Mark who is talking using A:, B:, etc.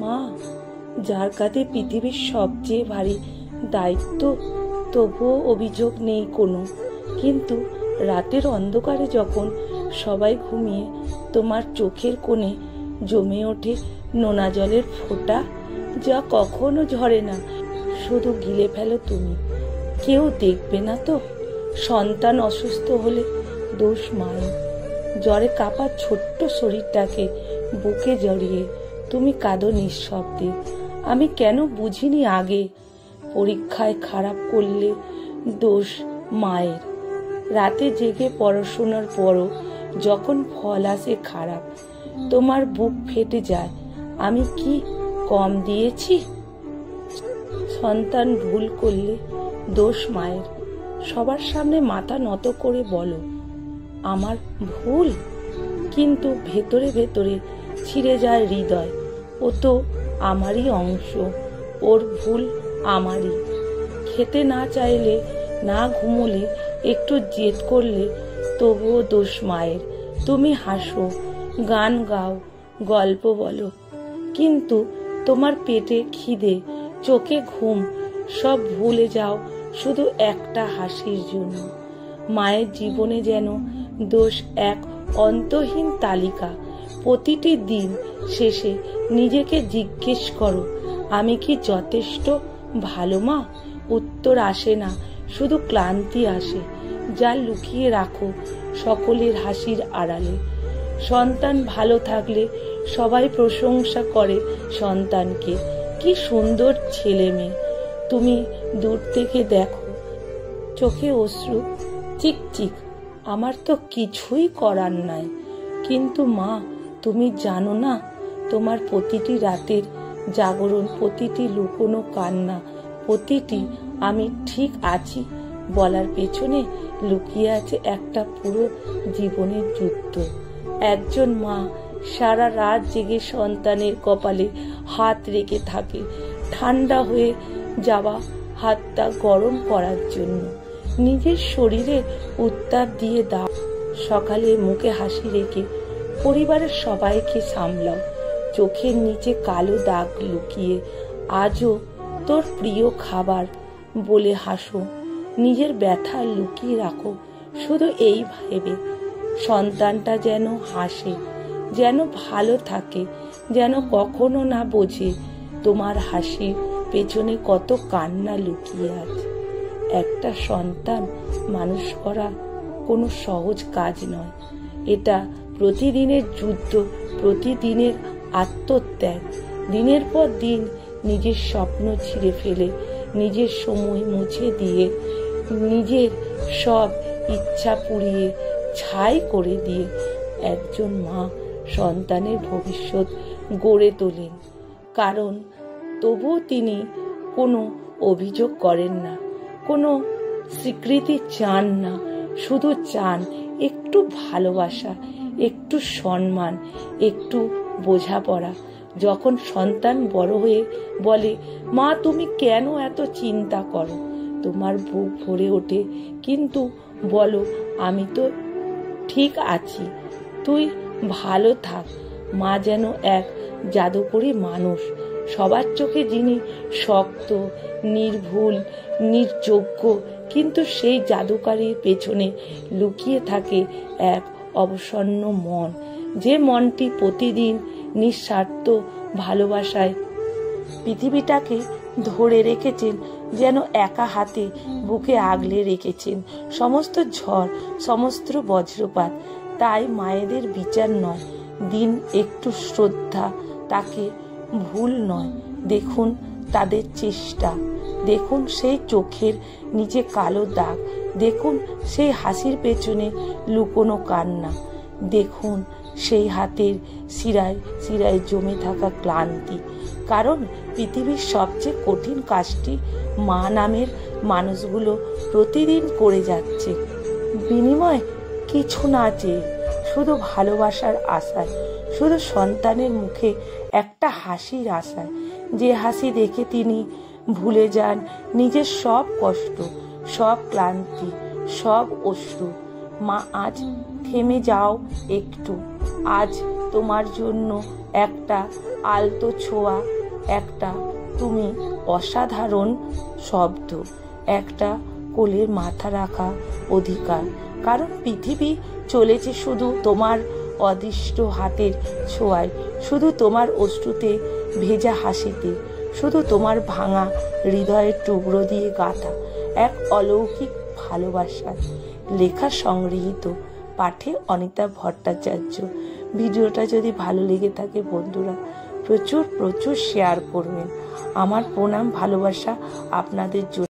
A: মা, যার কাঁধে পৃথিবীর সবচেয়ে ভারী দায়িত্ব, তবুও অভিযোগ নেই কোনো। কিন্তু রাতের অন্ধকারে যখন সবাই ঘুমিয়ে তোমার চোখের কোণে জমে ওঠে নোনা জলের ফোঁটা, যা কখনো ঝরে না, শুধু গিলে ফেলো তুমি। কেউ দেখবে না তো? সন্তান অসুস্থ হলে দোষ মায়ের। জ্বরে কাঁপা ছোট্ট শরীরটাকে বুকে জড়িয়ে তুমি কাঁদো নিঃশব্দে। আমি কেন বুঝিনি আগে, পরীক্ষায় খারাপ করলে দোষ মায়ের। রাতে জেগে পড়াশোনার পরও যখন ফল আসে খারাপ, তোমার বুক ফেটে যায়। আমি কি কম দিয়েছি? সন্তান ভুল করলে দোষ মায়ের। সবার সামনে মাথা নত করে বলো আমার ভুল, কিন্তু ভেতরে ভেতরে ছিঁড়ে যায় হৃদয়। ও তো আমারই অংশ, ওর ভুল আমারই। খেতে না চাইলে, না ঘুমোলে, একটু জেদ করলে, তবুও দোষ মায়ের। তুমি হাসো, গান গাও, গল্প বলো, কিন্তু তোমার পেটে খিদে, চোখে ঘুম সব ভুলে যাও শুধু একটা হাসির জন্য। মায়ের জীবনে যেন দোষ এক অন্তহীন তালিকা। প্রতিটি দিন শেষে নিজেকে জিজ্ঞেস করো, আমি কি যথেষ্ট ভালো মা? উত্তর আসে না, শুধু ক্লান্তি আসে, যা লুকিয়ে রাখো সকলের হাসির আড়ালে। সন্তান ভালো থাকলে সবাই প্রশংসা করে সন্তানকে, কি সুন্দর ছেলে মেয়ে। তুমি দূর থেকে দেখো, চোখে অশ্রু চিকচিক, আমার তো কিছুই করার নাই। কিন্তু মা, তুমি জানো না, তোমার প্রতিটি রাতের জাগরণ, প্রতিটি লুকোনো কান্না, প্রতিটি আমি ঠিক আছি বলার পেছনে লুকিয়ে আছে একটা পুরো জীবনের যুদ্ধ। একজন মা সারা রাত জেগে সন্তানের কপালে হাত রেখে থাকে, ঠান্ডা হয়ে যাওয়া হাতটা গরম করার জন্য। নিজের শরীরে উত্তাপ দিয়ে দাও, সকালে মুখে হাসি রেখে পরিবারের সবাইকে সামলাও। চোখের নিচে কালো দাগ লুকিয়ে আজও তোর প্রিয় খাবার বলে হাসো। নিজের ব্যথা লুকিয়ে রাখো শুধু এই ভেবে, সন্তানটা যেন হাসে, যেন ভালো থাকে, যেন কখনো না বোঝে তোমার হাসির পেছনে কত কান্না লুকিয়ে আছে। একটা সন্তান মানুষ করা কোনো সহজ কাজ নয়। এটা প্রতিদিনের যুদ্ধ, প্রতিদিনের আত্মত্যাগ। দিনের পর দিন নিজের স্বপ্ন ছিঁড়ে ফেলে, নিজের সময় মুছে দিয়ে, নিজের সব ইচ্ছা পুড়িয়ে ছাই করে দিয়ে একজন মা সন্তানের ভবিষ্যৎ গড়ে তোলেন। কারণ তবুও তিনি কোনো অভিযোগ করেন না, কোনো স্বীকৃতি চান না, শুধু চান একটু ভালোবাসা, একটু সম্মান, একটু বোঝাপড়া। যখন সন্তান বড় হয়ে বলে, মা তুমি কেন এত চিন্তা করো, তোমার বুক ভরে ওঠে, কিন্তু বলো আমি তো ঠিক আছি, তুই ভালো থাক। মা যেন এক জাদুকরী মানুষ, সবার চোখে যিনি শক্ত, নির্ভুল, নির্যোগ্য, কিন্তু সেই জাদুকারীর পেছনে লুকিয়ে থাকে এক অবসন্ন মন, যে মনটি প্রতিদিন নিঃস্বার্থ ভালোবাসায় পৃথিবীটাকে ধরে রেখেছেন, যেন একা হাতে বুকে আগলে রেখেছেন সমস্ত ঝড়, সমস্ত বজ্রপাত। তাই মায়েদের বিচার নয়, দিন একটু শ্রদ্ধা, তাকে ভুল নয়। দেখুন তাদের চেষ্টা, দেখুন সেই চোখের নিচে কালো দাগ, দেখুন সেই হাসির পেছনে লুকোনো কান্না, দেখুন সেই হাতের শিরায় শিরায় জমে থাকা ক্লান্তি। কারণ পৃথিবীর সবচেয়ে কঠিন কাজটি মা নামের মানুষগুলো প্রতিদিন করে যাচ্ছে, বিনিময় কিছু না চেয়ে, শুধু ভালোবাসার আশায়, শুধু সন্তানের মুখে একটা হাসির আশায়, যে হাসি দেখে তিনি ভুলে যান নিজের সব কষ্ট, সব ক্লান্তি, সব অশ্রু। মা আজ থেমে যাও একটু, আজ তোমার জন্য একটা আলতো ছোঁয়া, একটা তুমি অসাধারণ শব্দ, একটা কোলে মাথা রাখা অধিকার। কারণ পৃথিবী চলেছে শুধু তোমার অদৃষ্ট হাতের ছোঁয়ায়, শুধু তোমার অশ্রুতে ভেজা হাসিতে, শুধু তোমার ভাঙা হৃদয়ের টুকরো দিয়ে গাঁথা এক অলৌকিক ভালোবাসার। লেখা সংগৃহীত, পাঠে অনিতা ভট্টাচার্য। ভিডিওটা যদি ভালো লেগে থাকে বন্ধুরা প্রচুর শেয়ার করবেন। আমার প্রণাম, ভালোবাসা আপনাদের জন্য।